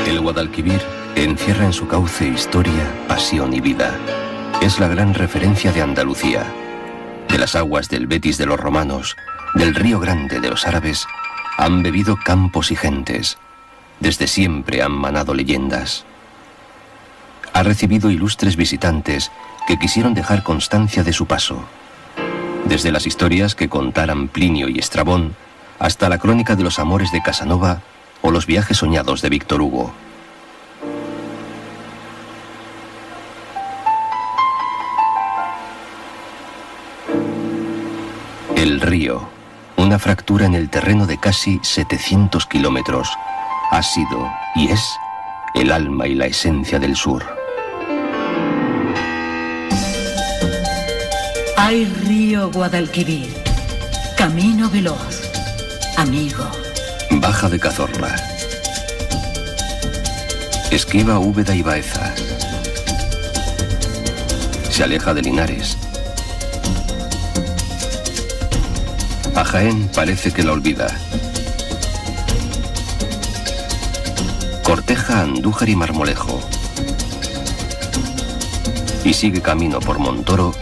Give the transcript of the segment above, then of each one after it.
El Guadalquivir encierra en su cauce historia, pasión y vida. Es la gran referencia de Andalucía. De las aguas del Betis de los romanos, del Río Grande de los árabes, han bebido campos y gentes. Desde siempre han manado leyendas. Ha recibido ilustres visitantes que quisieron dejar constancia de su paso. Desde las historias que contaran Plinio y Estrabón, hasta la crónica de los amores de Casanova o los viajes soñados de Víctor Hugo. El río, una fractura en el terreno de casi 700 kilómetros, ha sido y es el alma y la esencia del sur. Ay, río Guadalquivir, camino veloz, amigo. Baja de Cazorla. Esquiva Úbeda y Baeza. Se aleja de Linares. A Jaén parece que la olvida. Corteja Andújar y Marmolejo. Y sigue camino por Montoro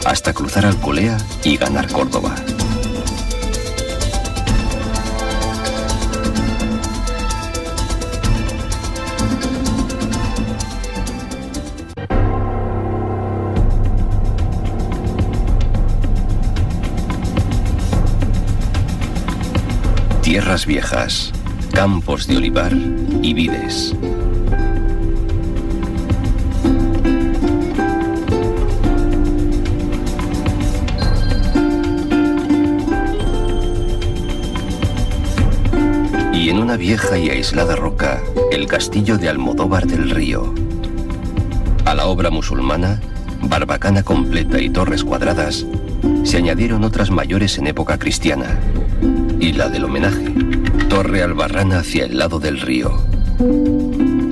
hasta cruzar Alcolea y ganar Córdoba. Tierras viejas, campos de olivar y vides. Y en una vieja y aislada roca, el castillo de Almodóvar del Río. A la obra musulmana, barbacana completa y torres cuadradas, se añadieron otras mayores en época cristiana. Y la del homenaje, Torre Albarrana hacia el lado del río.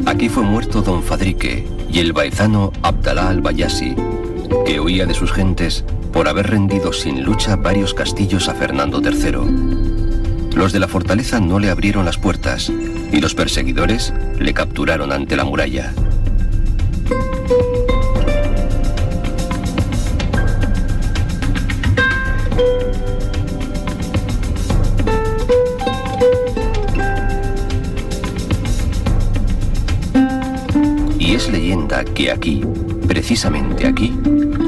Aquí fue muerto don Fadrique y el baezano Abdalá al-Bayasi, que huía de sus gentes por haber rendido sin lucha varios castillos a Fernando III. Los de la fortaleza no le abrieron las puertas y los perseguidores le capturaron ante la muralla. Es leyenda que aquí, precisamente aquí,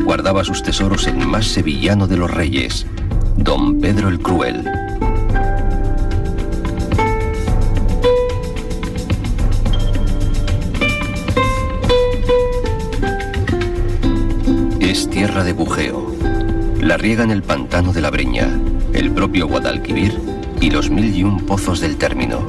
guardaba sus tesoros el más sevillano de los reyes, don Pedro el Cruel. Es tierra de bujeo. La riegan el pantano de la Breña, el propio Guadalquivir y los 1001 pozos del término.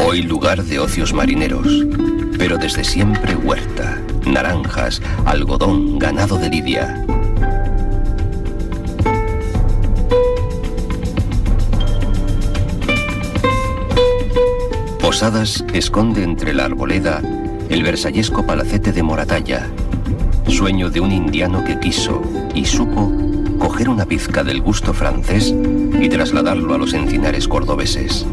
Hoy lugar de ocios marineros, pero desde siempre huerta, naranjas, algodón, ganado de lidia. Posadas esconde entre la arboleda el versallesco palacete de Moratalla, sueño de un indiano que quiso y supo coger una pizca del gusto francés y trasladarlo a los encinares cordobeses.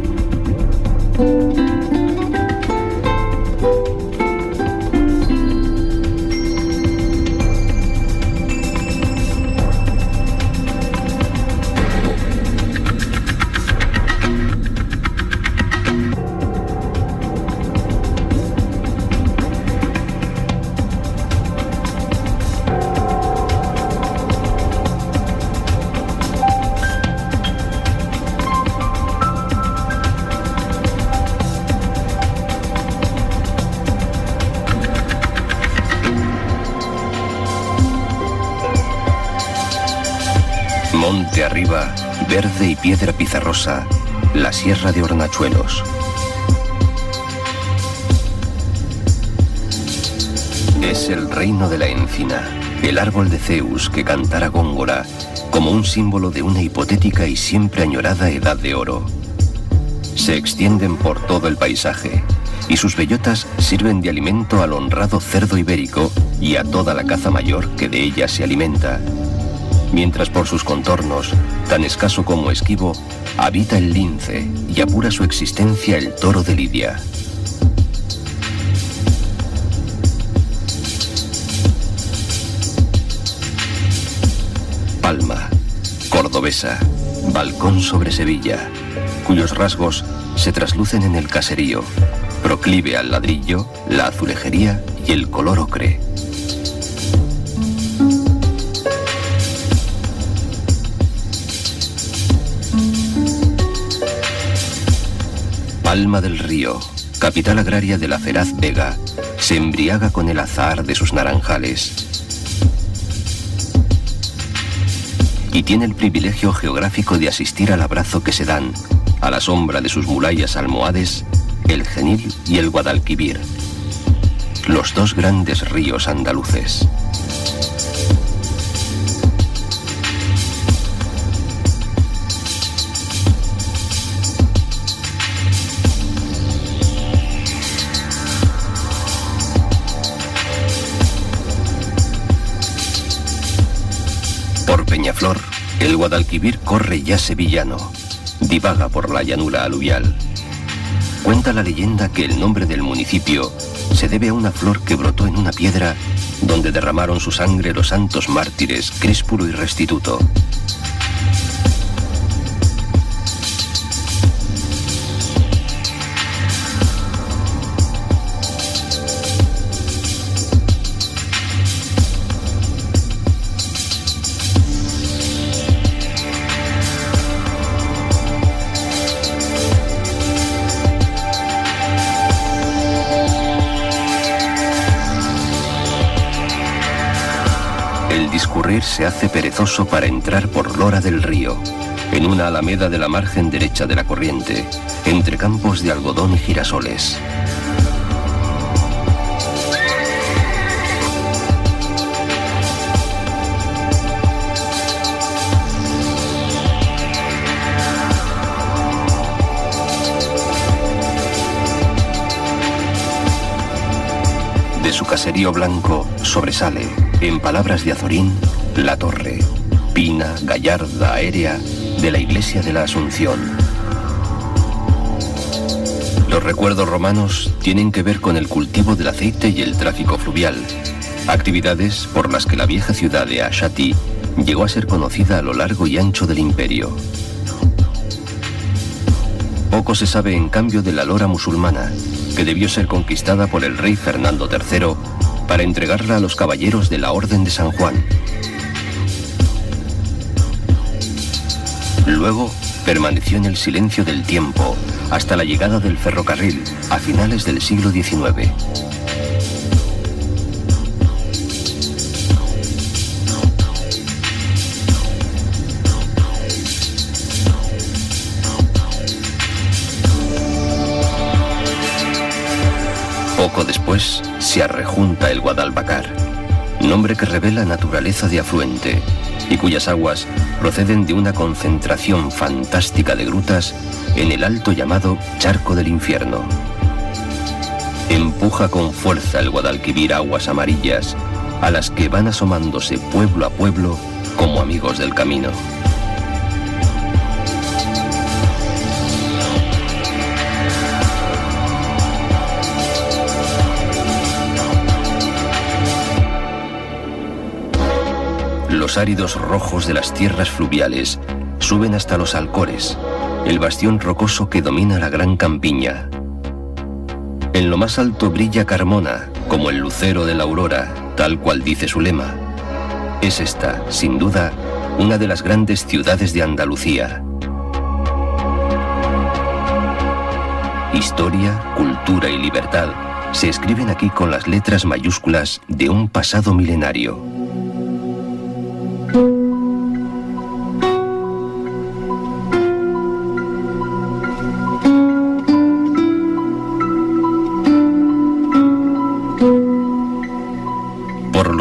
Monte arriba, verde y piedra pizarrosa, la Sierra de Hornachuelos. Es el reino de la encina, el árbol de Zeus que cantara Góngora, como un símbolo de una hipotética y siempre añorada edad de oro. Se extienden por todo el paisaje, y sus bellotas sirven de alimento al honrado cerdo ibérico y a toda la caza mayor que de ella se alimenta. Mientras por sus contornos, tan escaso como esquivo, habita el lince y apura su existencia el toro de Lidia. Palma, cordobesa, balcón sobre Sevilla, cuyos rasgos se traslucen en el caserío, proclive al ladrillo, la azulejería y el color ocre. Palma del Río, capital agraria de la feraz Vega, se embriaga con el azahar de sus naranjales. Y tiene el privilegio geográfico de asistir al abrazo que se dan, a la sombra de sus murallas almohades, el Genil y el Guadalquivir, los dos grandes ríos andaluces. Por Peñaflor, el Guadalquivir corre ya sevillano, divaga por la llanura aluvial. Cuenta la leyenda que el nombre del municipio se debe a una flor que brotó en una piedra donde derramaron su sangre los santos mártires Críspulo y Restituto. Se hace perezoso para entrar por Lora del Río, en una alameda de la margen derecha de la corriente, entre campos de algodón y girasoles. De su caserío blanco sobresale, en palabras de Azorín, la torre, pina, gallarda, aérea, de la iglesia de la Asunción. Los recuerdos romanos tienen que ver con el cultivo del aceite y el tráfico fluvial, actividades por las que la vieja ciudad de Ashati llegó a ser conocida a lo largo y ancho del imperio. Poco se sabe en cambio de la Lora musulmana, que debió ser conquistada por el rey Fernando III para entregarla a los caballeros de la Orden de San Juan. Luego permaneció en el silencio del tiempo hasta la llegada del ferrocarril a finales del siglo XIX. Poco después se arrejunta el Guadalbacar, nombre que revela naturaleza de afluente y cuyas aguas proceden de una concentración fantástica de grutas en el alto llamado Charco del Infierno. Empuja con fuerza el Guadalquivir aguas amarillas, a las que van asomándose pueblo a pueblo como amigos del camino. Los áridos rojos de las tierras fluviales suben hasta los Alcores, el bastión rocoso que domina la gran campiña. En lo más alto brilla Carmona, como el lucero de la aurora, tal cual dice su lema. Es esta, sin duda, una de las grandes ciudades de Andalucía. Historia, cultura y libertad se escriben aquí con las letras mayúsculas de un pasado milenario.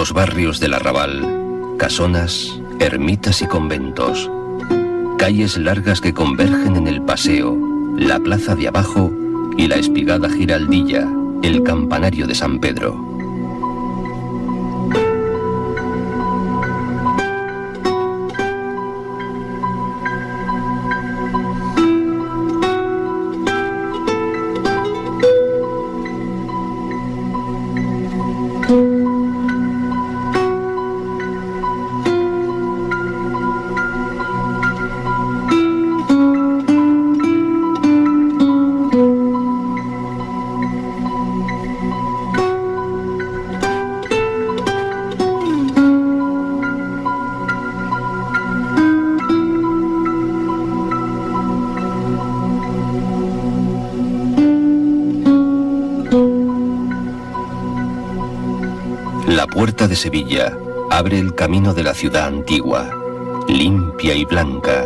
Los barrios del arrabal, casonas, ermitas y conventos. Calles largas que convergen en el paseo, la plaza de abajo y la espigada giraldilla, el campanario de San Pedro. La puerta de Sevilla abre el camino de la ciudad antigua, limpia y blanca,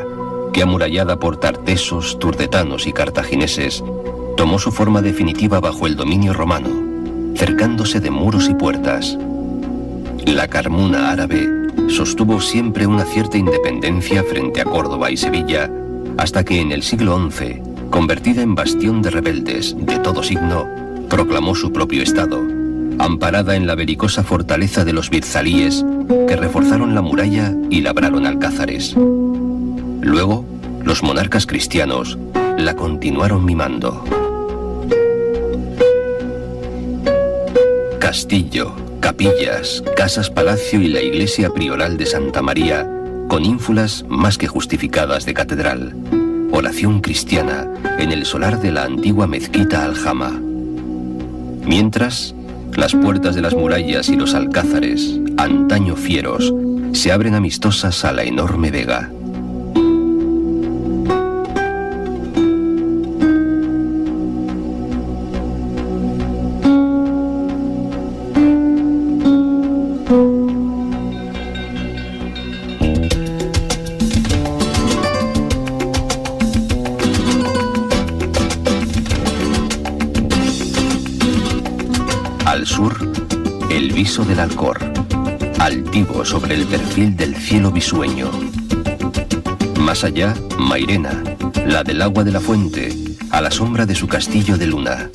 que amurallada por tartesos, turdetanos y cartagineses, tomó su forma definitiva bajo el dominio romano, cercándose de muros y puertas. La Carmuna árabe sostuvo siempre una cierta independencia frente a Córdoba y Sevilla, hasta que en el siglo XI, convertida en bastión de rebeldes de todo signo, proclamó su propio estado, amparada en la belicosa fortaleza de los birzalíes, que reforzaron la muralla y labraron alcázares. Luego, los monarcas cristianos la continuaron mimando. Castillo, capillas, casas-palacio y la iglesia prioral de Santa María, con ínfulas más que justificadas de catedral. Oración cristiana en el solar de la antigua mezquita Aljama. Mientras, las puertas de las murallas y los alcázares, antaño fieros, se abren amistosas a la enorme vega. Al sur, el viso del Alcor, altivo sobre el perfil del cielo bisueño. Más allá, Mairena, la del agua de la fuente, a la sombra de su castillo de luna.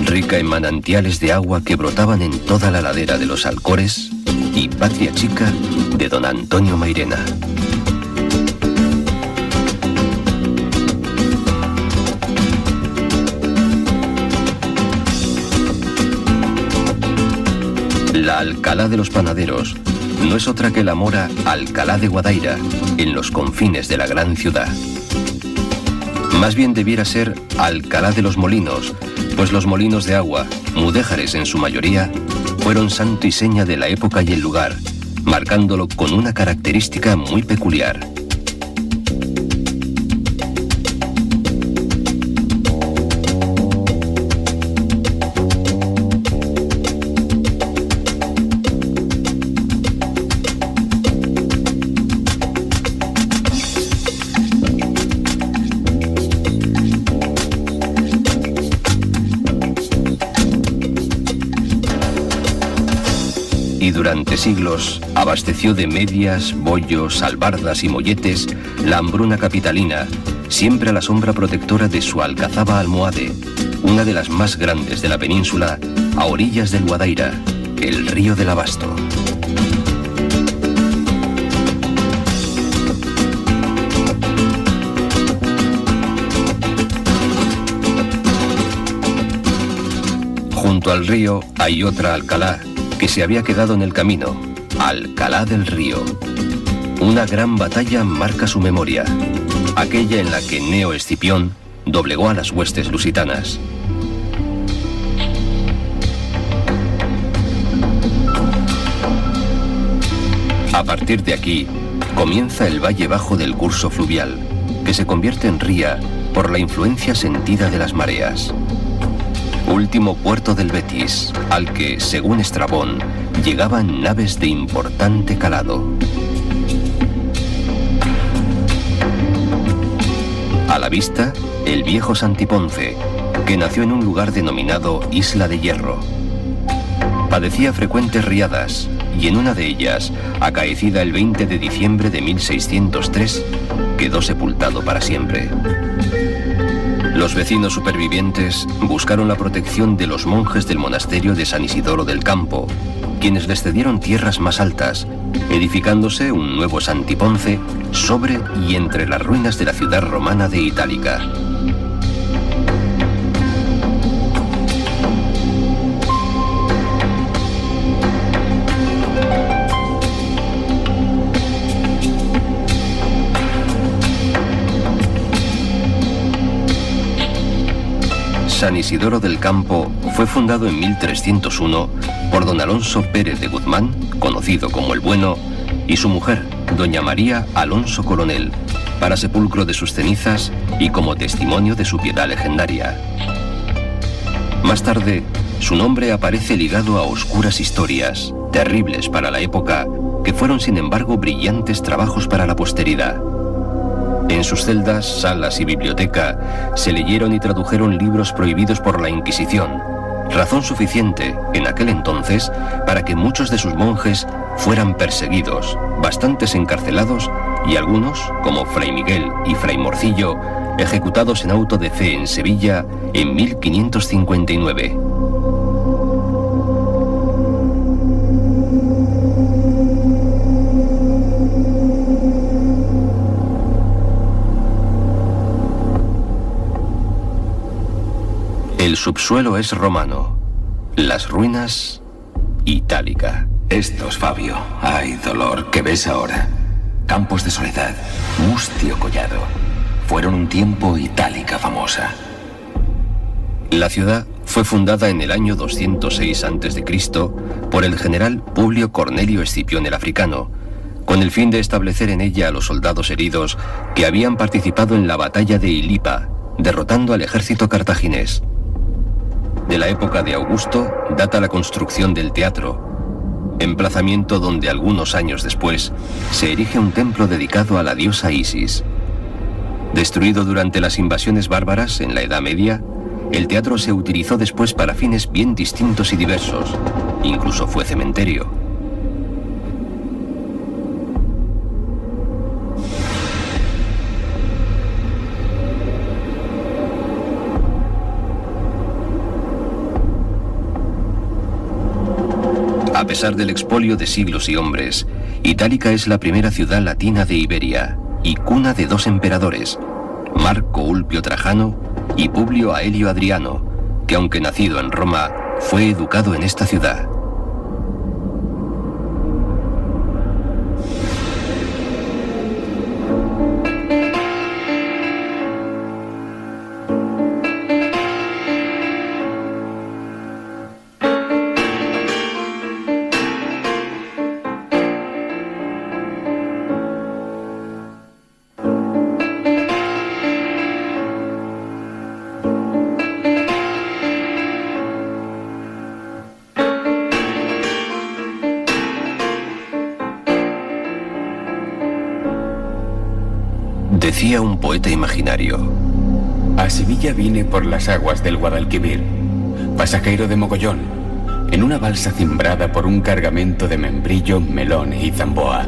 Rica en manantiales de agua que brotaban en toda la ladera de los Alcores, y patria chica de don Antonio Mairena. La Alcalá de los Panaderos no es otra que la mora Alcalá de Guadaira, en los confines de la gran ciudad. Más bien debiera ser Alcalá de los Molinos, pues los molinos de agua, mudéjares en su mayoría, fueron santo y seña de la época y el lugar, marcándolo con una característica muy peculiar. Y durante siglos abasteció de medias, bollos, albardas y molletes la hambruna capitalina, siempre a la sombra protectora de su alcazaba almohade, una de las más grandes de la península, a orillas del Guadaira, el río del Abasto. Junto al río hay otra Alcalá, que se había quedado en el camino, Alcalá del Río. Una gran batalla marca su memoria, aquella en la que Neo Escipión doblegó a las huestes lusitanas. A partir de aquí, comienza el valle bajo del curso fluvial, que se convierte en ría por la influencia sentida de las mareas. Último puerto del Betis, al que, según Estrabón, llegaban naves de importante calado. A la vista, el viejo Santiponce, que nació en un lugar denominado Isla de Hierro. Padecía frecuentes riadas y en una de ellas, acaecida el 20 de diciembre de 1603, quedó sepultado para siempre. Los vecinos supervivientes buscaron la protección de los monjes del monasterio de San Isidoro del Campo, quienes les cedieron tierras más altas, edificándose un nuevo Santiponce sobre y entre las ruinas de la ciudad romana de Itálica. San Isidoro del Campo fue fundado en 1301 por don Alonso Pérez de Guzmán, conocido como el Bueno, y su mujer, doña María Alonso Coronel, para sepulcro de sus cenizas y como testimonio de su piedad legendaria. Más tarde, su nombre aparece ligado a oscuras historias, terribles para la época, que fueron sin embargo brillantes trabajos para la posteridad. En sus celdas, salas y biblioteca se leyeron y tradujeron libros prohibidos por la Inquisición, razón suficiente, en aquel entonces, para que muchos de sus monjes fueran perseguidos, bastantes encarcelados y algunos, como Fray Miguel y Fray Morcillo, ejecutados en auto de fe en Sevilla en 1559. El subsuelo es romano, las ruinas, Itálica. Estos, Fabio, ay, dolor, que ves ahora. Campos de soledad, mustio collado. Fueron un tiempo Itálica famosa. La ciudad fue fundada en el año 206 a.C. por el general Publio Cornelio Escipión el Africano, con el fin de establecer en ella a los soldados heridos que habían participado en la batalla de Ilipa, derrotando al ejército cartaginés. De la época de Augusto data la construcción del teatro, emplazamiento donde algunos años después se erige un templo dedicado a la diosa Isis. Destruido durante las invasiones bárbaras en la Edad Media, el teatro se utilizó después para fines bien distintos y diversos, incluso fue cementerio. A pesar del expolio de siglos y hombres, Itálica es la primera ciudad latina de Iberia y cuna de dos emperadores, Marco Ulpio Trajano y Publio Aelio Adriano, que aunque nacido en Roma, fue educado en esta ciudad. Decía un poeta imaginario: a Sevilla vine por las aguas del Guadalquivir, pasajero de mogollón, en una balsa cimbrada por un cargamento de membrillo, melón y zamboa.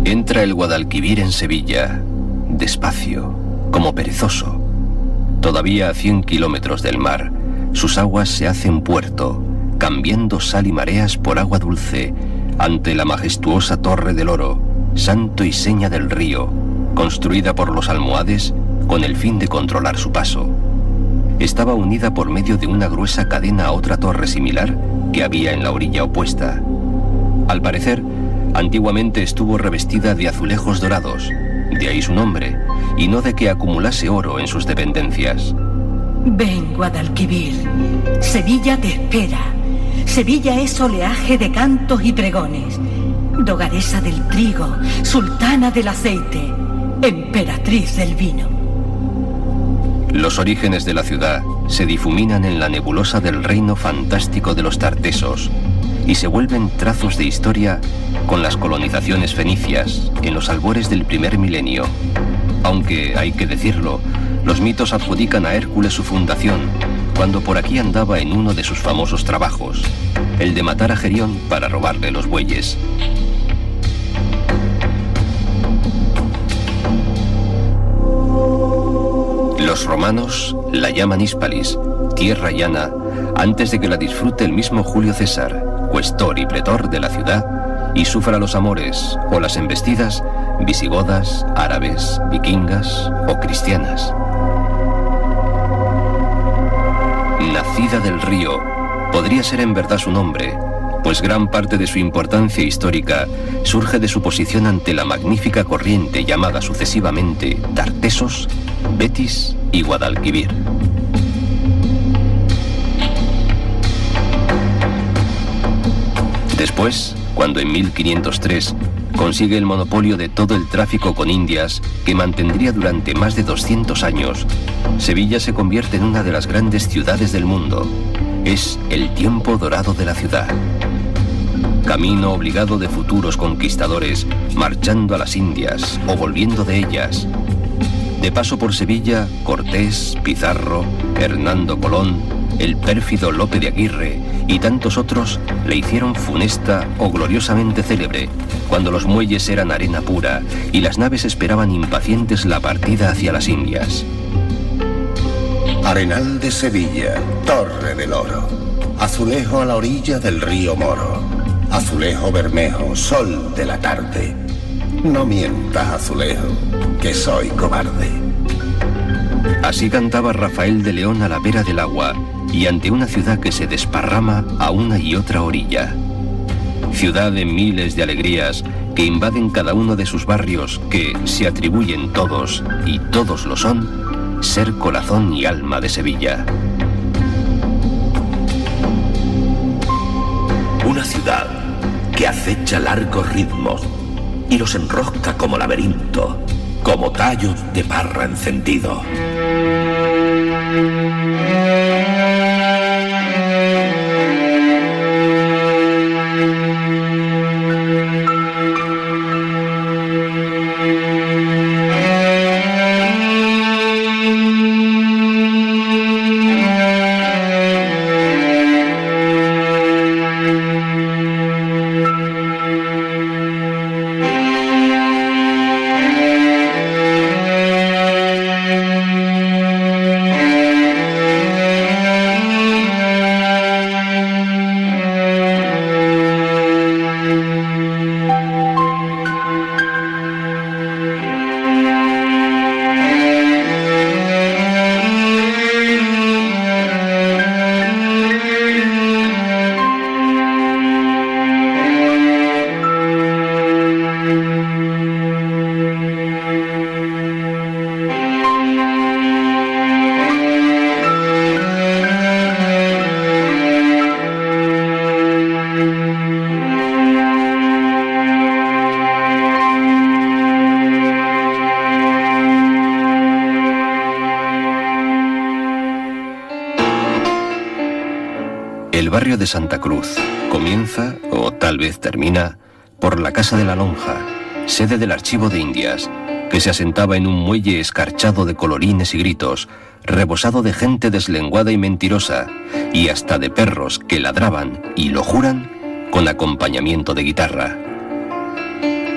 Entra el Guadalquivir en Sevilla, despacio, como perezoso. Todavía a 100 kilómetros del mar, sus aguas se hacen puerto, cambiando sal y mareas por agua dulce, ante la majestuosa Torre del Oro, santo y seña del río, construida por los almohades con el fin de controlar su paso. Estaba unida por medio de una gruesa cadena a otra torre similar que había en la orilla opuesta. Al parecer, antiguamente estuvo revestida de azulejos dorados, de ahí su nombre, y no de que acumulase oro en sus dependencias. Ven, Guadalquivir, Sevilla te espera. Sevilla es oleaje de cantos y pregones, dogaresa del trigo, sultana del aceite, emperatriz del vino. Los orígenes de la ciudad se difuminan en la nebulosa del reino fantástico de los tartesos y se vuelven trazos de historia con las colonizaciones fenicias en los albores del primer milenio. Aunque, hay que decirlo, los mitos adjudican a Hércules su fundación, cuando por aquí andaba en uno de sus famosos trabajos, el de matar a Gerión para robarle los bueyes. Los romanos la llaman Hispalis, tierra llana, antes de que la disfrute el mismo Julio César, cuestor y pretor de la ciudad, y sufra los amores o las embestidas visigodas, árabes, vikingas o cristianas. Nacida del Río, podría ser en verdad su nombre, pues gran parte de su importancia histórica surge de su posición ante la magnífica corriente llamada sucesivamente Tartesos, Betis y Guadalquivir. Después, cuando en 1503 consigue el monopolio de todo el tráfico con Indias, que mantendría durante más de 200 años, Sevilla se convierte en una de las grandes ciudades del mundo. Es el tiempo dorado de la ciudad. Camino obligado de futuros conquistadores, marchando a las Indias o volviendo de ellas. De paso por Sevilla, Cortés, Pizarro, Hernando Colón, el pérfido Lope de Aguirre y tantos otros le hicieron funesta o gloriosamente célebre, cuando los muelles eran arena pura y las naves esperaban impacientes la partida hacia las Indias. Arenal de Sevilla, Torre del Oro, azulejo a la orilla del río Moro, azulejo bermejo, sol de la tarde. No mientas, azulejo, que soy cobarde. Así cantaba Rafael de León a la vera del agua y ante una ciudad que se desparrama a una y otra orilla. Ciudad de miles de alegrías que invaden cada uno de sus barrios que se atribuyen todos, y todos lo son, ser corazón y alma de Sevilla. Una ciudad que acecha largos ritmos y los enrosca como laberinto, como tallos de parra encendido. El barrio de Santa Cruz comienza, o tal vez termina, por la Casa de la Lonja, sede del Archivo de Indias, que se asentaba en un muelle escarchado de colorines y gritos, rebosado de gente deslenguada y mentirosa, y hasta de perros que ladraban, y lo juran, con acompañamiento de guitarra.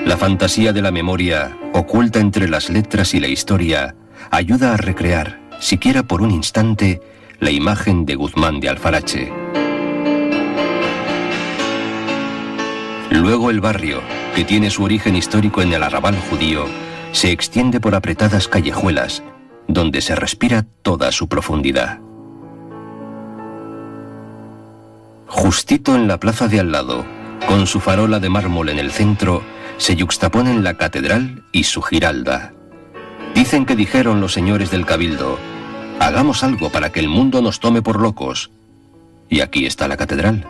La fantasía de la memoria, oculta entre las letras y la historia, ayuda a recrear, siquiera por un instante, la imagen de Guzmán de Alfarache. Luego el barrio, que tiene su origen histórico en el arrabal judío, se extiende por apretadas callejuelas, donde se respira toda su profundidad. Justito en la plaza de al lado, con su farola de mármol en el centro, se yuxtaponen la catedral y su giralda. Dicen que dijeron los señores del cabildo: hagamos algo para que el mundo nos tome por locos. Y aquí está la catedral.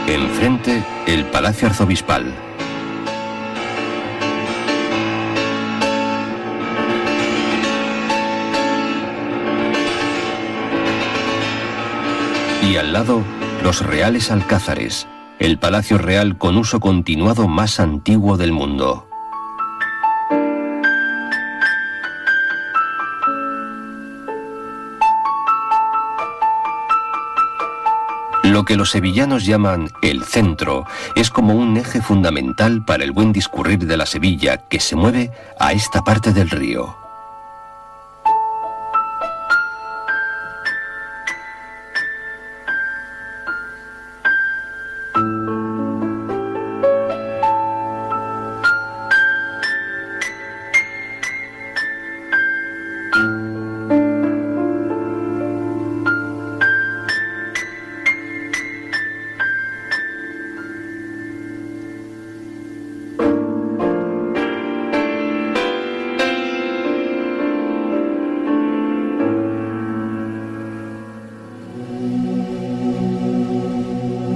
Enfrente, el Palacio Arzobispal. Y al lado, los Reales Alcázares, el palacio real con uso continuado más antiguo del mundo. Lo que los sevillanos llaman el centro es como un eje fundamental para el buen discurrir de la Sevilla que se mueve a esta parte del río.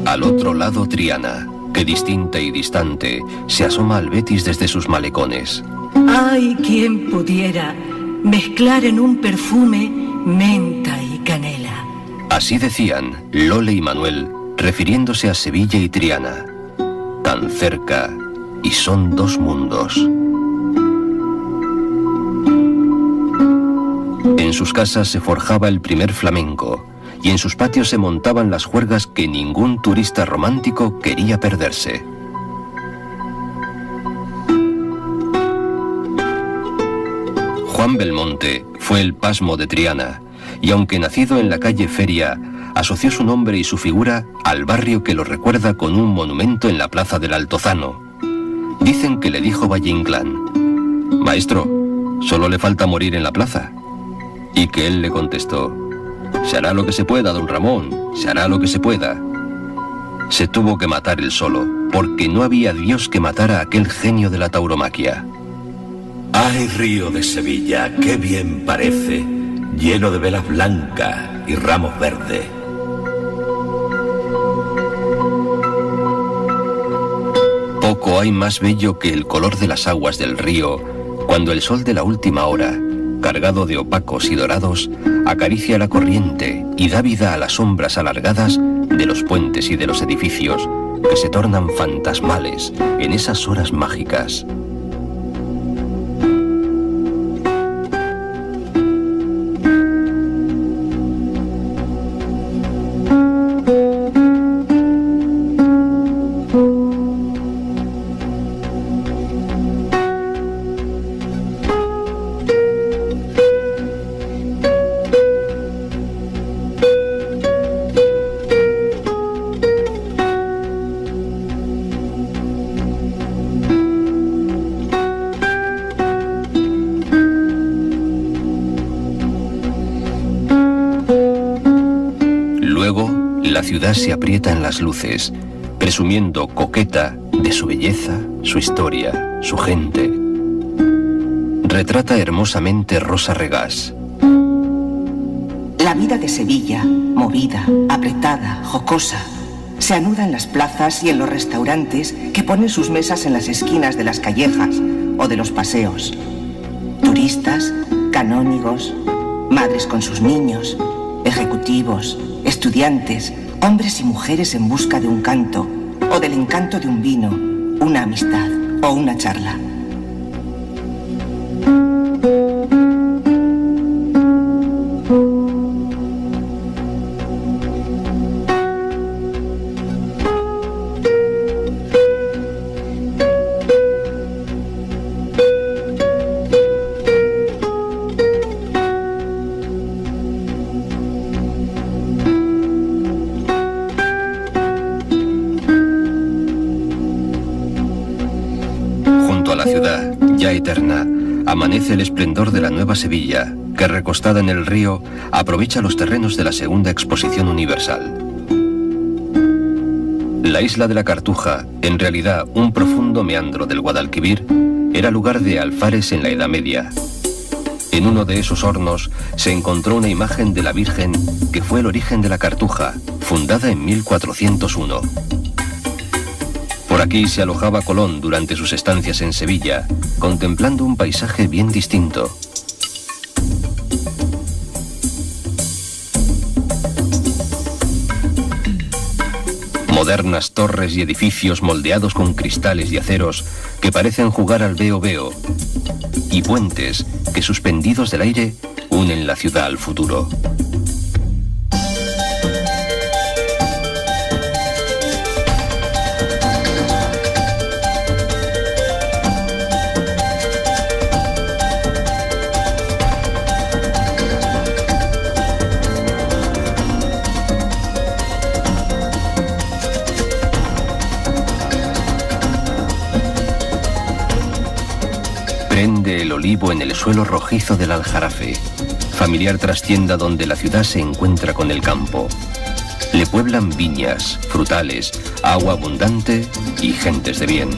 Al otro lado Triana, que distinta y distante se asoma al Betis desde sus malecones. ¡Ay, quien pudiera mezclar en un perfume menta y canela! Así decían Lole y Manuel, refiriéndose a Sevilla y Triana. Tan cerca, y son dos mundos. En sus casas se forjaba el primer flamenco, y en sus patios se montaban las juergas que ningún turista romántico quería perderse. Juan Belmonte fue el pasmo de Triana, y aunque nacido en la calle Feria, asoció su nombre y su figura al barrio que lo recuerda con un monumento en la plaza del Altozano. Dicen que le dijo Valle Inclán: «Maestro, solo le falta morir en la plaza». Y que él le contestó: «Se hará lo que se pueda, don Ramón, se hará lo que se pueda». Se tuvo que matar él solo, porque no había Dios que matara a aquel genio de la tauromaquia. ¡Ay, río de Sevilla, qué bien parece, lleno de velas blancas y ramos verdes! Poco hay más bello que el color de las aguas del río, cuando el sol de la última hora, cargado de opacos y dorados, acaricia la corriente y da vida a las sombras alargadas de los puentes y de los edificios, que se tornan fantasmales en esas horas mágicas. La ciudad se aprieta en las luces, presumiendo coqueta de su belleza, su historia, su gente. Retrata hermosamente Rosa Regás. La vida de Sevilla, movida, apretada, jocosa, se anuda en las plazas y en los restaurantes que ponen sus mesas en las esquinas de las callejas o de los paseos. Turistas, canónigos, madres con sus niños, ejecutivos, estudiantes, hombres y mujeres en busca de un canto o del encanto de un vino, una amistad o una charla. La ciudad, ya eterna, amanece el esplendor de la nueva Sevilla, que recostada en el río, aprovecha los terrenos de la segunda exposición universal. La isla de la Cartuja, en realidad un profundo meandro del Guadalquivir, era lugar de alfares en la Edad Media. En uno de esos hornos se encontró una imagen de la Virgen que fue el origen de la Cartuja, fundada en 1401. Por aquí se alojaba Colón durante sus estancias en Sevilla, contemplando un paisaje bien distinto. Modernas torres y edificios moldeados con cristales y aceros que parecen jugar al veo veo. Y puentes que, suspendidos del aire, unen la ciudad al futuro. Prende el olivo en el suelo rojizo del Aljarafe, familiar trastienda donde la ciudad se encuentra con el campo. Le pueblan viñas, frutales, agua abundante y gentes de bien.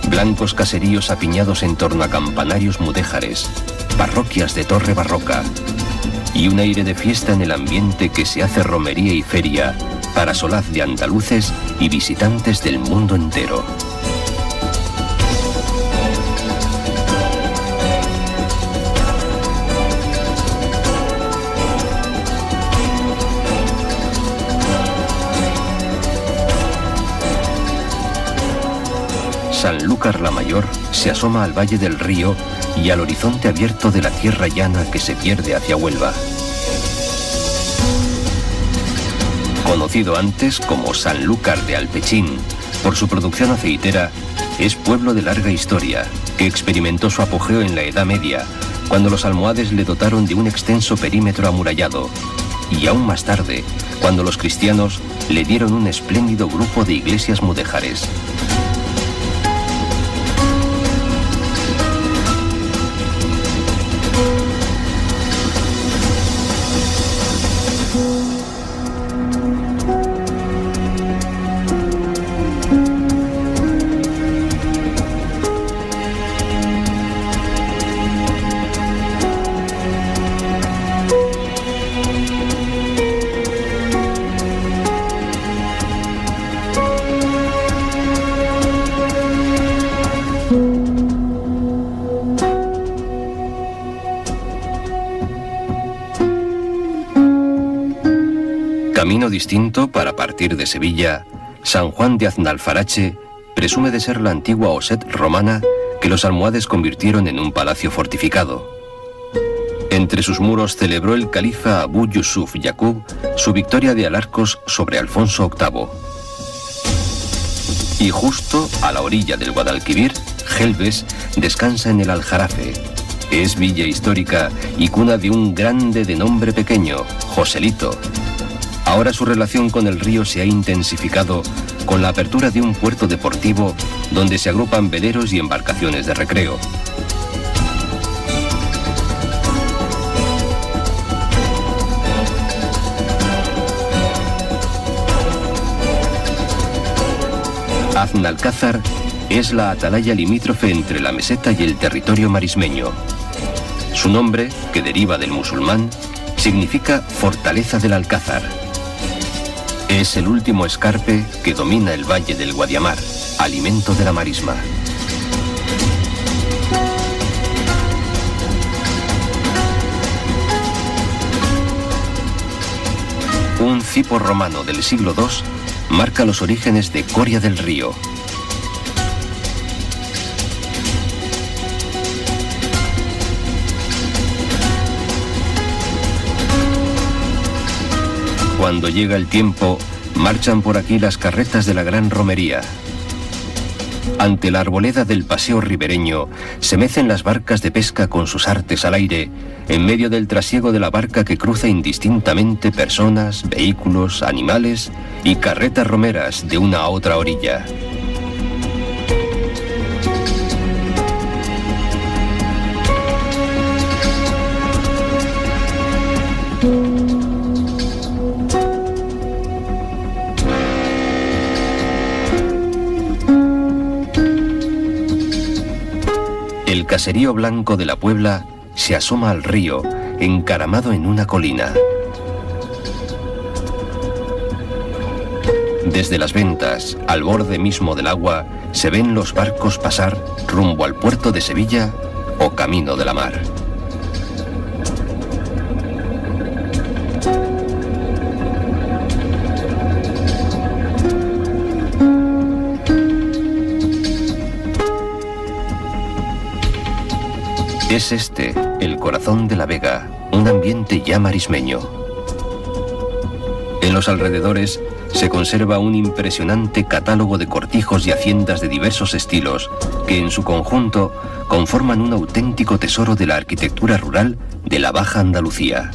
Blancos caseríos apiñados en torno a campanarios mudéjares, parroquias de torre barroca y un aire de fiesta en el ambiente que se hace romería y feria para solaz de andaluces y visitantes del mundo entero. Sanlúcar la Mayor se asoma al valle del río y al horizonte abierto de la tierra llana que se pierde hacia Huelva. Conocido antes como Sanlúcar de Alpechín por su producción aceitera, es pueblo de larga historia que experimentó su apogeo en la Edad Media, cuando los almohades le dotaron de un extenso perímetro amurallado, y aún más tarde, cuando los cristianos le dieron un espléndido grupo de iglesias mudéjares. Camino distinto para partir de Sevilla, San Juan de Aznalfarache presume de ser la antigua Oset romana que los almohades convirtieron en un palacio fortificado. Entre sus muros celebró el califa Abu Yusuf Yaqub su victoria de Alarcos sobre Alfonso VIII. Y justo a la orilla del Guadalquivir, Gelbes descansa en el Aljarafe. Es villa histórica y cuna de un grande de nombre pequeño, Joselito. Ahora su relación con el río se ha intensificado con la apertura de un puerto deportivo donde se agrupan veleros y embarcaciones de recreo. Aznalcázar es la atalaya limítrofe entre la meseta y el territorio marismeño. Su nombre, que deriva del musulmán, significa Fortaleza del Alcázar. Es el último escarpe que domina el valle del Guadiamar, alimento de la marisma. Un cipo romano del siglo II marca los orígenes de Coria del Río. Cuando llega el tiempo, marchan por aquí las carretas de la gran romería. Ante la arboleda del paseo ribereño, se mecen las barcas de pesca con sus artes al aire, en medio del trasiego de la barca que cruza indistintamente personas, vehículos, animales y carretas romeras de una a otra orilla. El caserío blanco de la Puebla se asoma al río, encaramado en una colina. Desde las ventas, al borde mismo del agua, se ven los barcos pasar rumbo al puerto de Sevilla o camino de la mar. Es este, el corazón de la Vega, un ambiente ya marismeño. En los alrededores se conserva un impresionante catálogo de cortijos y haciendas de diversos estilos que en su conjunto conforman un auténtico tesoro de la arquitectura rural de la Baja Andalucía.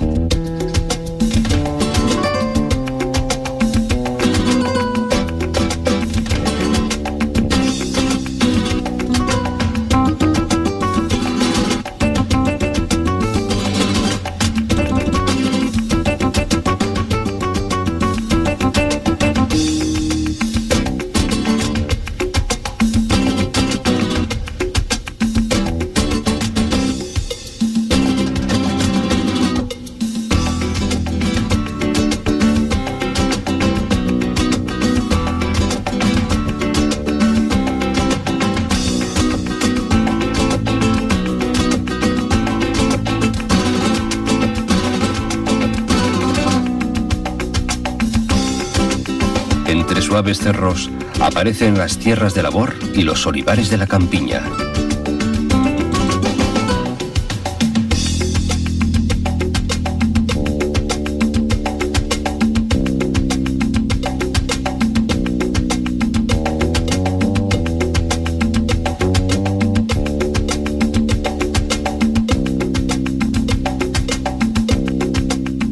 Entre suaves cerros aparecen las tierras de labor y los olivares de la campiña.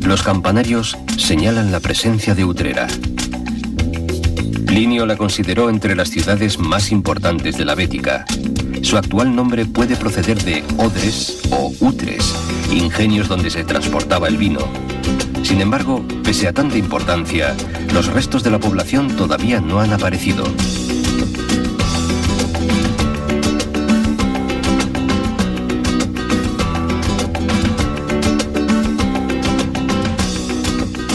Los campanarios señalan la presencia de Utrera. Plinio la consideró entre las ciudades más importantes de la Bética. Su actual nombre puede proceder de Odres o Utres, ingenios donde se transportaba el vino. Sin embargo, pese a tanta importancia, los restos de la población todavía no han aparecido.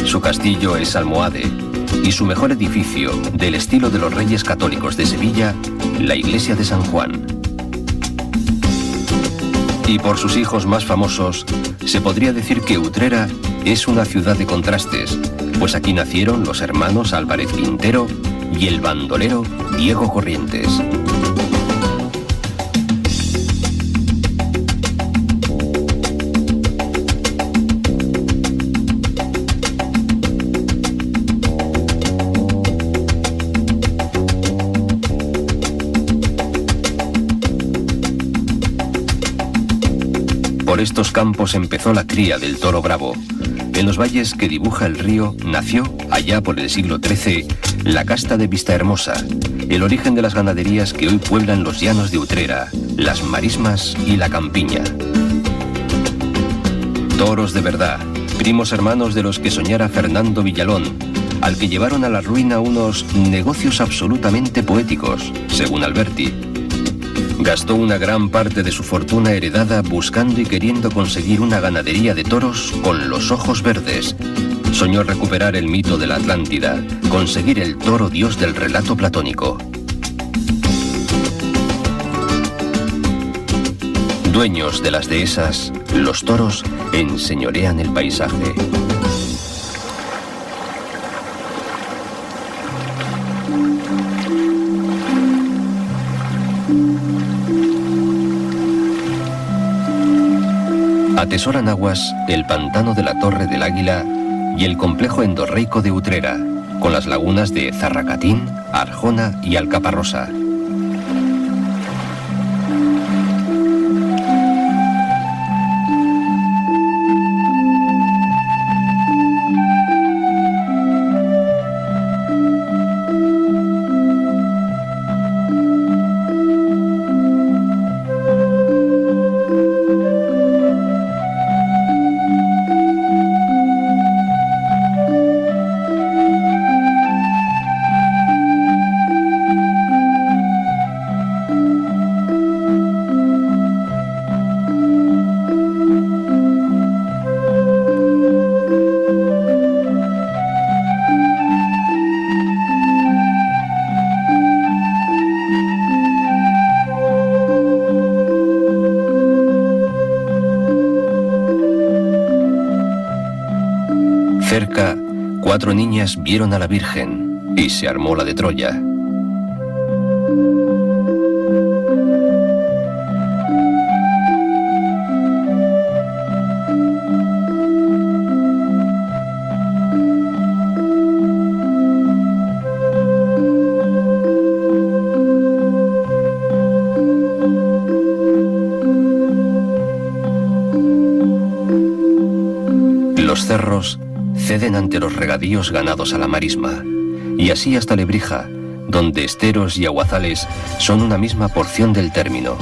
Su castillo es almohade y su mejor edificio, del estilo de los Reyes Católicos de Sevilla, la iglesia de San Juan. Y por sus hijos más famosos, se podría decir que Utrera es una ciudad de contrastes, pues aquí nacieron los hermanos Álvarez Quintero y el bandolero Diego Corrientes. Por estos campos empezó la cría del toro bravo. En los valles que dibuja el río nació, allá por el siglo XIII, la casta de Vistahermosa, el origen de las ganaderías que hoy pueblan los llanos de Utrera, las marismas y la campiña. Toros de verdad, primos hermanos de los que soñara Fernando Villalón, al que llevaron a la ruina unos negocios absolutamente poéticos, según Alberti. Gastó una gran parte de su fortuna heredada buscando y queriendo conseguir una ganadería de toros con los ojos verdes. Soñó recuperar el mito de la Atlántida, conseguir el toro dios del relato platónico. Dueños de las dehesas, los toros enseñorean el paisaje. Atesoran aguas el pantano de la Torre del Águila y el complejo endorreico de Utrera, con las lagunas de Zarracatín, Arjona y Alcaparrosa. Cerca, 4 niñas vieron a la Virgen y se armó la de Troya. ceden ante los regadíos ganados a la marisma, y así hasta Lebrija, donde esteros y aguazales son una misma porción del término.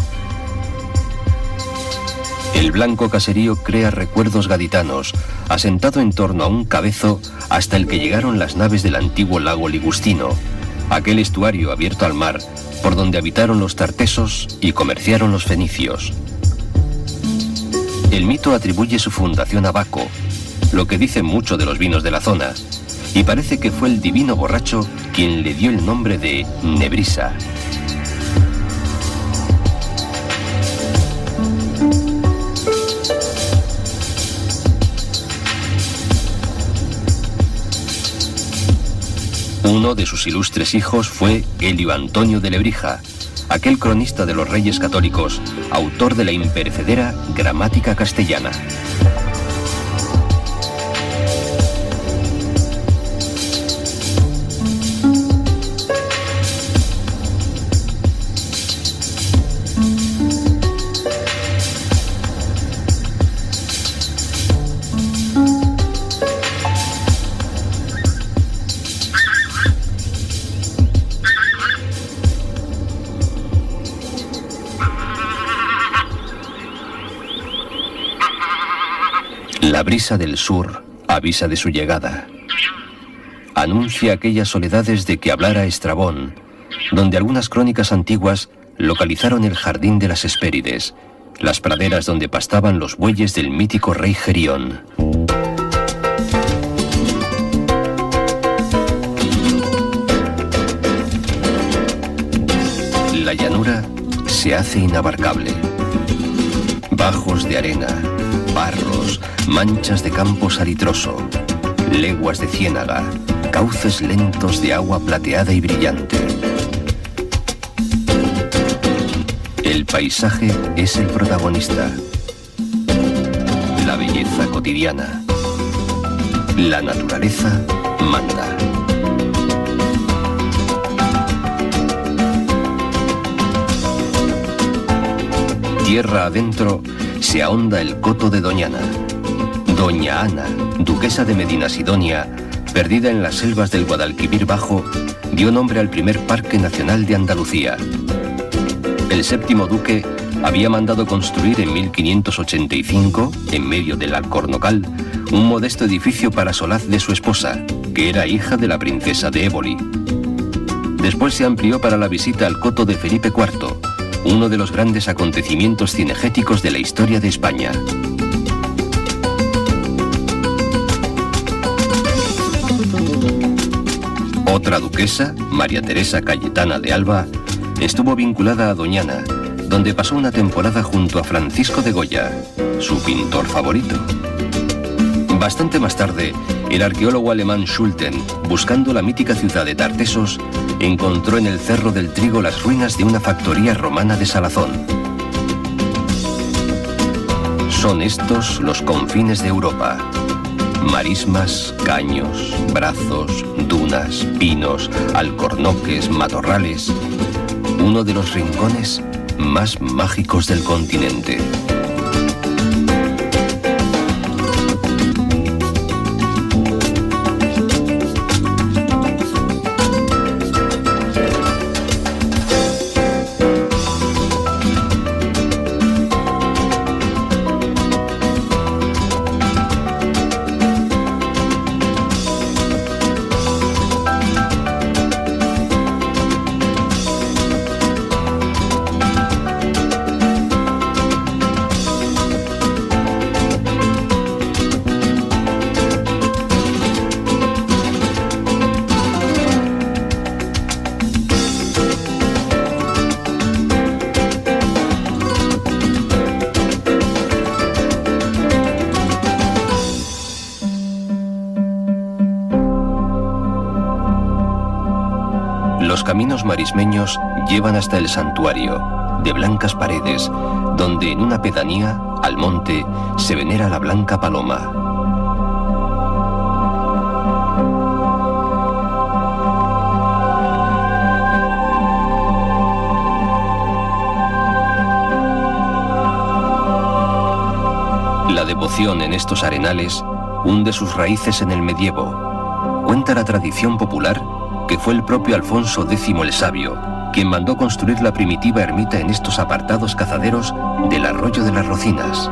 El blanco caserío crea recuerdos gaditanos, asentado en torno a un cabezo hasta el que llegaron las naves del antiguo lago Ligustino, aquel estuario abierto al mar por donde habitaron los tartesos y comerciaron los fenicios. El mito atribuye su fundación a Baco, lo que dice mucho de los vinos de la zona, y parece que fue el divino borracho quien le dio el nombre de Nebrisa. Uno de sus ilustres hijos fue Elio Antonio de Lebrija, aquel cronista de los reyes católicos, autor de la imperecedera Gramática Castellana. La brisa del sur avisa de su llegada. Anuncia aquellas soledades de que hablara Estrabón, donde algunas crónicas antiguas localizaron el jardín de las Hespérides, las praderas donde pastaban los bueyes del mítico rey Gerión. La llanura se hace inabarcable. Bajos de arena, barros, manchas de campo salitroso, leguas de ciénaga, cauces lentos de agua plateada y brillante. El paisaje es el protagonista. La belleza cotidiana. La naturaleza manda. Tierra adentro se ahonda el coto de Doñana. Doña Ana, duquesa de Medinasidonia, perdida en las selvas del Guadalquivir Bajo, dio nombre al primer parque nacional de Andalucía. El séptimo duque había mandado construir en 1585, en medio del Alcornocal, un modesto edificio para solaz de su esposa, que era hija de la princesa de Éboli. Después se amplió para la visita al coto de Felipe IV, uno de los grandes acontecimientos cinegéticos de la historia de España. Otra duquesa, María Teresa Cayetana de Alba, estuvo vinculada a Doñana, donde pasó una temporada junto a Francisco de Goya, su pintor favorito. Bastante más tarde, el arqueólogo alemán Schulten, buscando la mítica ciudad de Tartesos, encontró en el Cerro del Trigo las ruinas de una factoría romana de salazón. Son estos los confines de Europa. Marismas, caños, brazos, dunas, pinos, alcornoques, matorrales. Uno de los rincones más mágicos del continente. Los caminos marismeños llevan hasta el santuario, de blancas paredes, donde en una pedanía, al monte, se venera la blanca paloma. La devoción en estos arenales hunde sus raíces en el medievo. Cuenta la tradición popular que fue el propio Alfonso X el Sabio quien mandó construir la primitiva ermita en estos apartados cazaderos del arroyo de las Rocinas.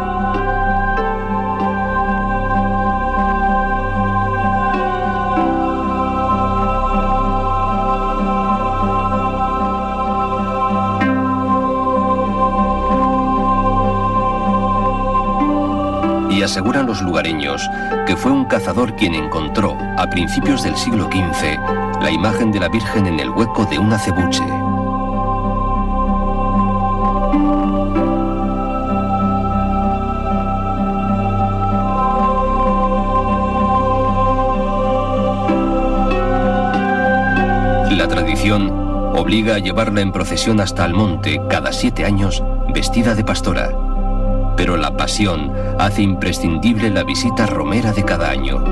Y aseguran los lugareños que fue un cazador quien encontró, a principios del siglo XV, la imagen de la Virgen en el hueco de un acebuche. La tradición obliga a llevarla en procesión hasta el monte cada 7 años vestida de pastora. Pero la pasión hace imprescindible la visita romera de cada año.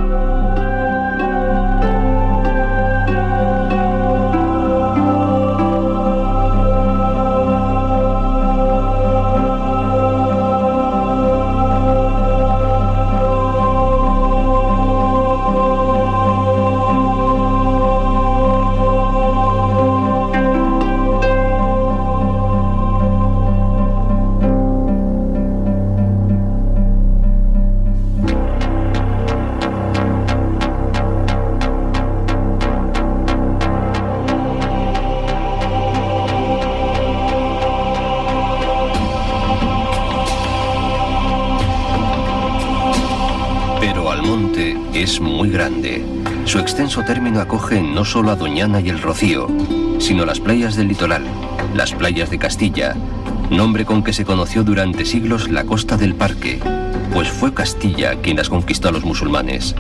Es muy grande. Su extenso término acoge no solo a Doñana y el Rocío, sino las playas del litoral, las playas de Castilla, nombre con que se conoció durante siglos la costa del Parque, pues fue Castilla quien las conquistó a los musulmanes.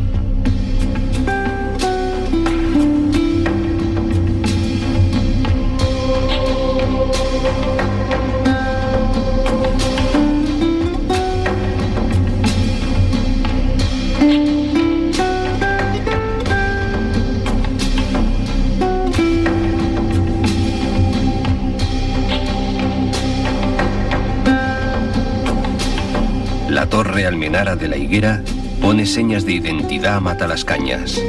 La torre almenara de la Higuera pone señas de identidad a Matalascañas.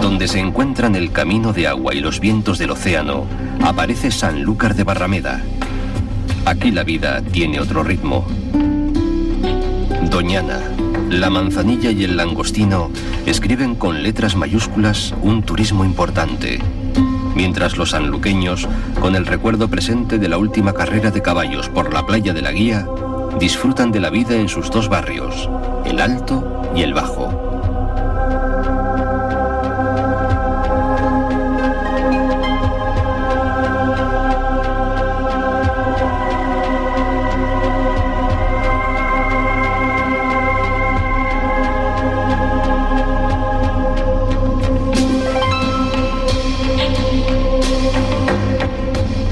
Donde se encuentran el camino de agua y los vientos del océano, aparece Sanlúcar de Barrameda. Aquí la vida tiene otro ritmo. Doñana, la Manzanilla y el Langostino escriben con letras mayúsculas un turismo importante, mientras los sanluqueños, con el recuerdo presente de la última carrera de caballos por la playa de la Guía, disfrutan de la vida en sus dos barrios, el Alto y el Bajo.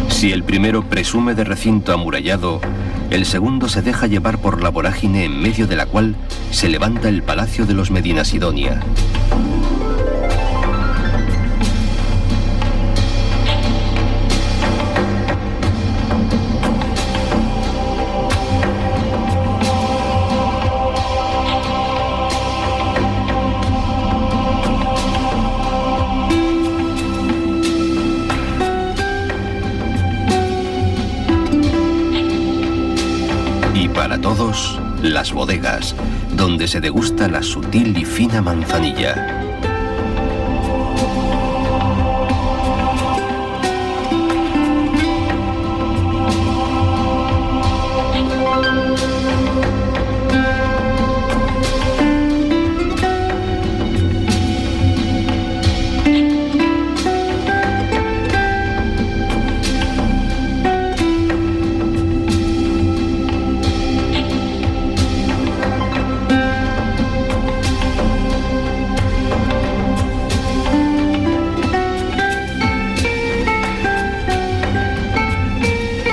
Si el primero presume de recinto amurallado, el segundo se deja llevar por la vorágine en medio de la cual se levanta el palacio de los Medina Sidonia. Para todos, las bodegas, donde se degusta la sutil y fina manzanilla.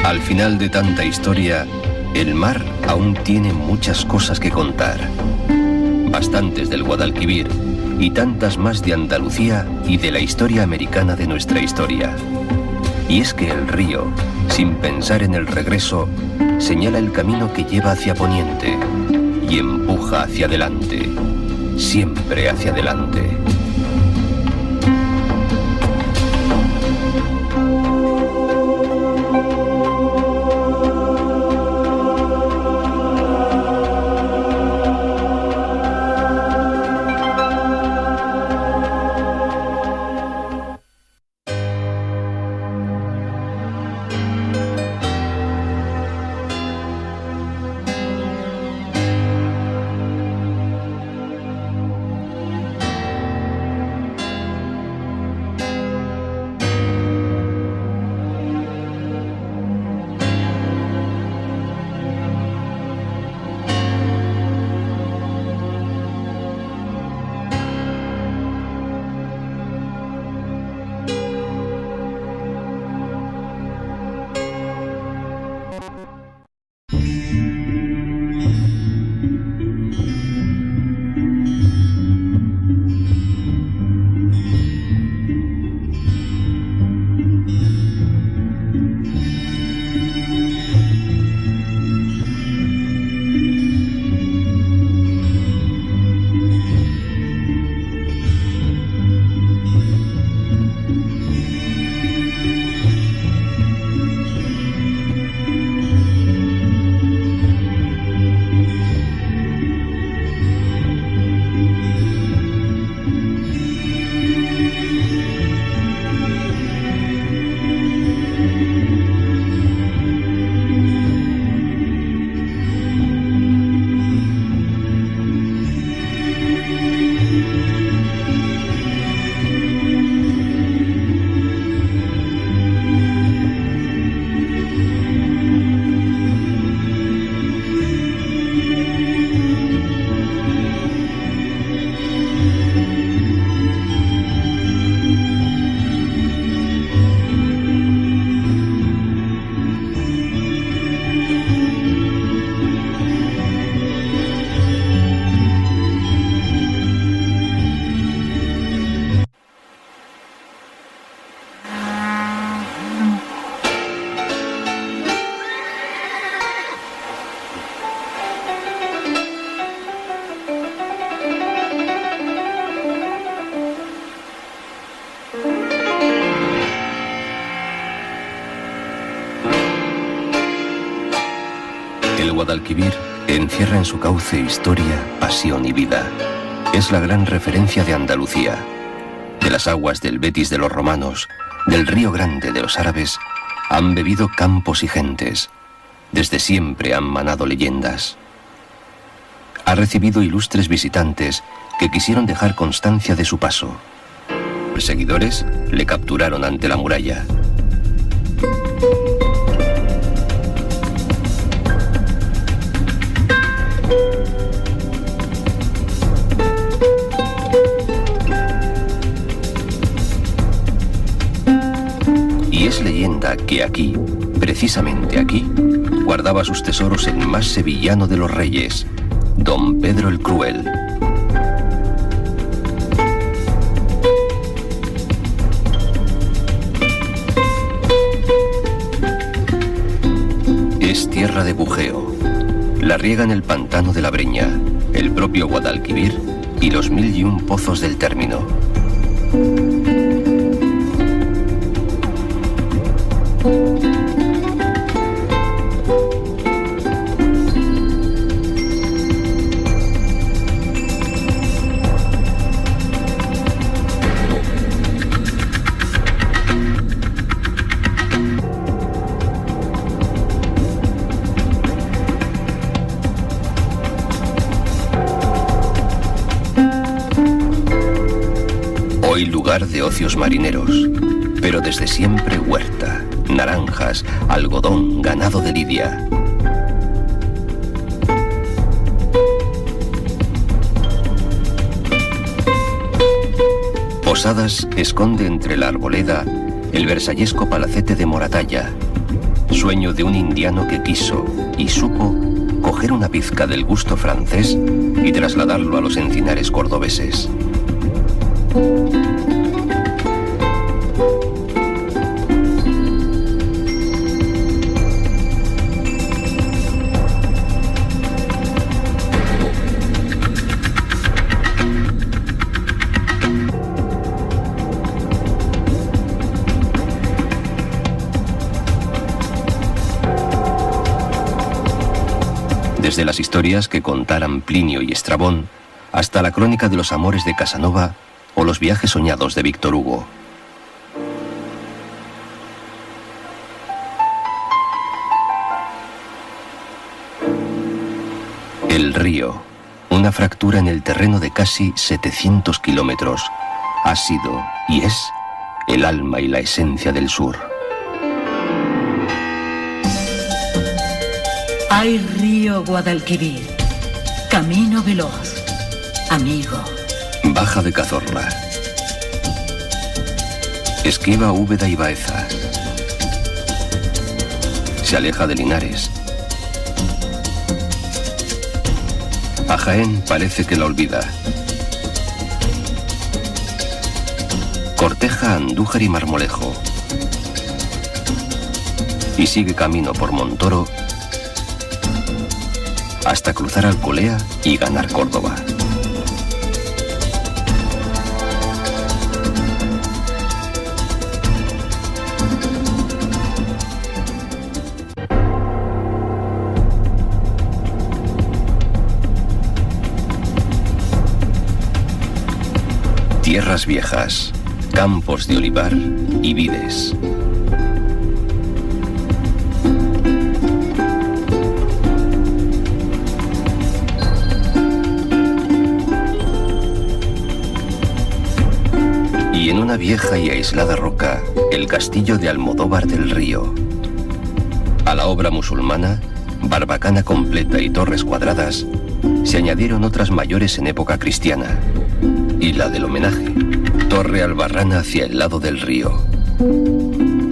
Al final de tanta historia, el mar aún tiene muchas cosas que contar. Bastantes del Guadalquivir, y tantas más de Andalucía y de la historia americana de nuestra historia. Y es que el río, sin pensar en el regreso, señala el camino que lleva hacia poniente y empuja hacia adelante, siempre hacia adelante. El Guadalquivir encierra en su cauce historia, pasión y vida. Es la gran referencia de Andalucía. De las aguas del Betis de los romanos, del Río Grande de los árabes, han bebido campos y gentes. Desde siempre han manado leyendas. Ha recibido ilustres visitantes que quisieron dejar constancia de su paso. Los seguidores le capturaron ante la muralla. Y es leyenda que aquí, precisamente aquí, guardaba sus tesoros el más sevillano de los reyes, Don Pedro el Cruel. Es tierra de bujeo. La riegan el pantano de la Breña, el propio Guadalquivir y los 1001 pozos del término. Hoy lugar de ocios marineros, pero desde siempre huerta, naranjas, algodón, ganado de lidia. Posadas esconde entre la arboleda el versallesco palacete de Moratalla, sueño de un indiano que quiso y supo coger una pizca del gusto francés y trasladarlo a los encinares cordobeses. Desde las historias que contaran Plinio y Estrabón, hasta la crónica de los amores de Casanova o los viajes soñados de Víctor Hugo. El río, una fractura en el terreno de casi 700 kilómetros, ha sido y es el alma y la esencia del sur. Ay, río Guadalquivir, camino veloz, amigo. Baja de Cazorla. Esquiva Úbeda y Baeza. Se aleja de Linares. A Jaén parece que la olvida. Corteja Andújar y Marmolejo. Y sigue camino por Montoro hasta cruzar Alcolea y ganar Córdoba. Tierras viejas, campos de olivar y vides. Y en una vieja y aislada roca, el castillo de Almodóvar del Río. A la obra musulmana, barbacana completa y torres cuadradas, se añadieron otras mayores en época cristiana. Y la del homenaje, torre albarrana hacia el lado del río.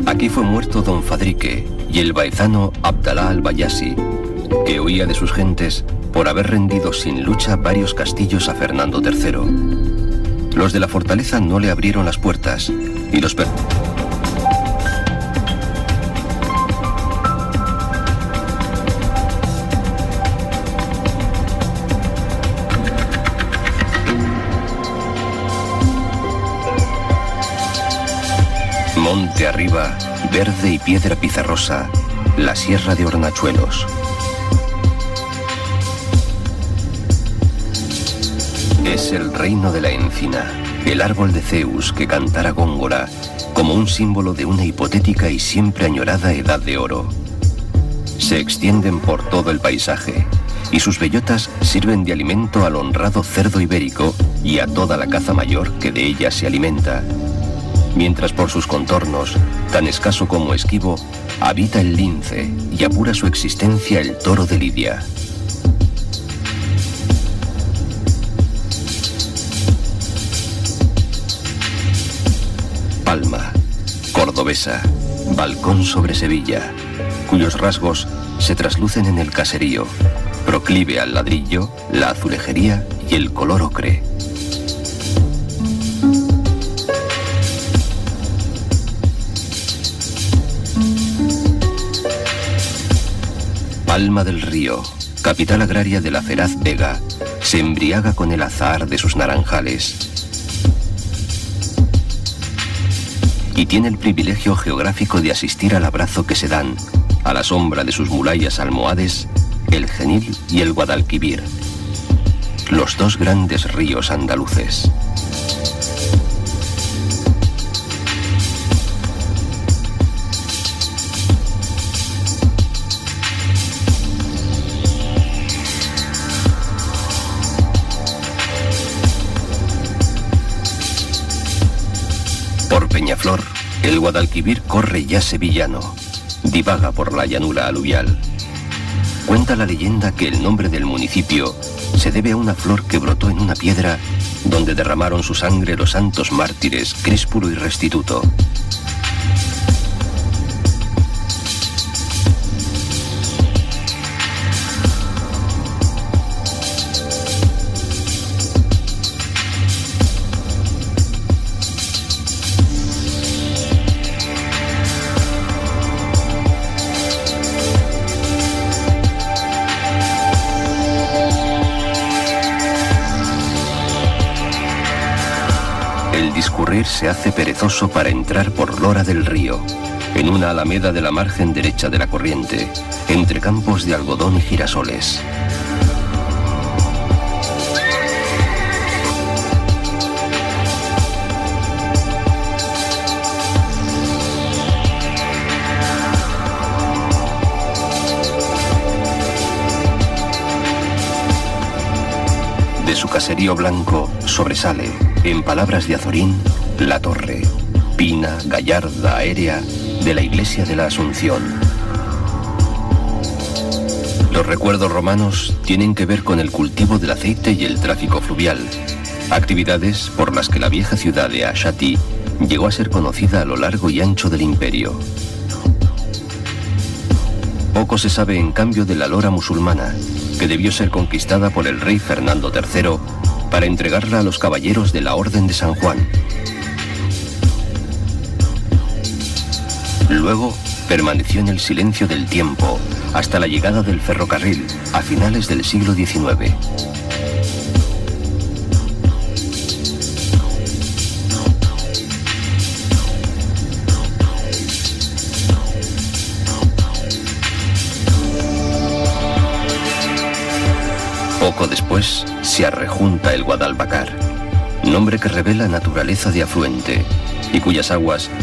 Aquí fue muerto don Fadrique y el baezano Abdalá al-Bayasi, que huía de sus gentes por haber rendido sin lucha varios castillos a Fernando III. Los de la fortaleza no le abrieron las puertas y los monte arriba, verde y piedra pizarrosa, la sierra de Hornachuelos. Es el reino de la encina, el árbol de Zeus que cantara Góngora como un símbolo de una hipotética y siempre añorada edad de oro. Se extienden por todo el paisaje y sus bellotas sirven de alimento al honrado cerdo ibérico y a toda la caza mayor que de ella se alimenta. Mientras por sus contornos, tan escaso como esquivo, habita el lince y apura su existencia el toro de Lidia. Palma, cordobesa, balcón sobre Sevilla, cuyos rasgos se traslucen en el caserío, proclive al ladrillo, la azulejería y el color ocre. Palma del Río, capital agraria de la feraz Vega, se embriaga con el azahar de sus naranjales. Y tiene el privilegio geográfico de asistir al abrazo que se dan, a la sombra de sus murallas almohades, el Genil y el Guadalquivir, los dos grandes ríos andaluces. Por Peñaflor, el Guadalquivir corre ya sevillano, divaga por la llanura aluvial. Cuenta la leyenda que el nombre del municipio se debe a una flor que brotó en una piedra donde derramaron su sangre los santos mártires Críspulo y Restituto. correr se hace perezoso para entrar por Lora del Río, en una alameda de la margen derecha de la corriente, entre campos de algodón y girasoles. De su caserío blanco sobresale, en palabras de Azorín, la torre, pina, gallarda, aérea, de la iglesia de la Asunción. Los recuerdos romanos tienen que ver con el cultivo del aceite y el tráfico fluvial, actividades por las que la vieja ciudad de Ashati llegó a ser conocida a lo largo y ancho del imperio. Poco se sabe en cambio de la Lora musulmana, que debió ser conquistada por el rey Fernando III para entregarla a los caballeros de la Orden de San Juan. Luego permaneció en el silencio del tiempo hasta la llegada del ferrocarril a finales del siglo XIX. Poco después se arrejunta el Guadalbacar, nombre que revela naturaleza de afluente y cuyas aguas